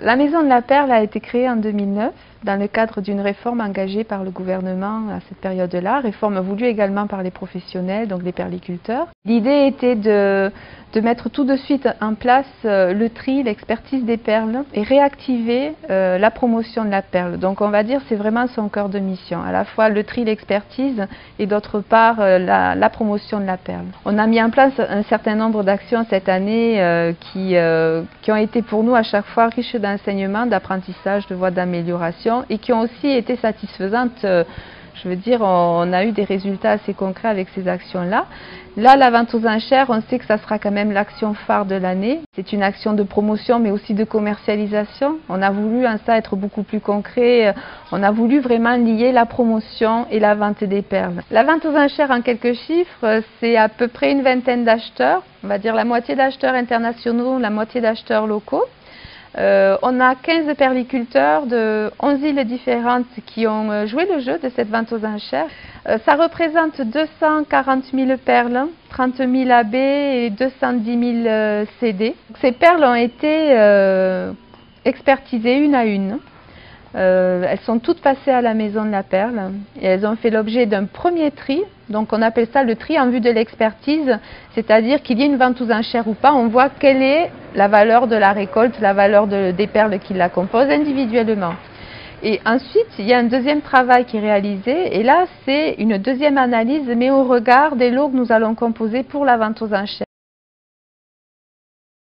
La Maison de la Perle a été créée en 2009 dans le cadre d'une réforme engagée par le gouvernement à cette période-là, réforme voulue également par les professionnels, donc les perliculteurs. L'idée était de mettre tout de suite en place le tri, l'expertise des perles et réactiver la promotion de la perle. Donc on va dire c'est vraiment son cœur de mission, à la fois le tri, l'expertise et d'autre part la promotion de la perle. On a mis en place un certain nombre d'actions cette année qui ont été pour nous à chaque fois riches d'enseignements, d'apprentissage, de voies d'amélioration et qui ont aussi été satisfaisantes. Je veux dire, on a eu des résultats assez concrets avec ces actions-là. Là, la vente aux enchères, on sait que ça sera quand même l'action phare de l'année. C'est une action de promotion, mais aussi de commercialisation. On a voulu en ça être beaucoup plus concret. On a voulu vraiment lier la promotion et la vente des perles. La vente aux enchères, en quelques chiffres, c'est à peu près une vingtaine d'acheteurs. On va dire la moitié d'acheteurs internationaux, la moitié d'acheteurs locaux. On a 15 perliculteurs de 11 îles différentes qui ont joué le jeu de cette vente aux enchères. Ça représente 240 000 perles, 30 000 AB et 210 000 CD. Ces perles ont été expertisées une à une. Elles sont toutes passées à la Maison de la Perle et elles ont fait l'objet d'un premier tri. Donc on appelle ça le tri en vue de l'expertise, c'est-à-dire qu'il y ait une vente aux enchères ou pas, on voit quelle est la valeur de la récolte, la valeur des perles qui la composent individuellement. Et ensuite, il y a un deuxième travail qui est réalisé et là c'est une deuxième analyse mais au regard des lots que nous allons composer pour la vente aux enchères.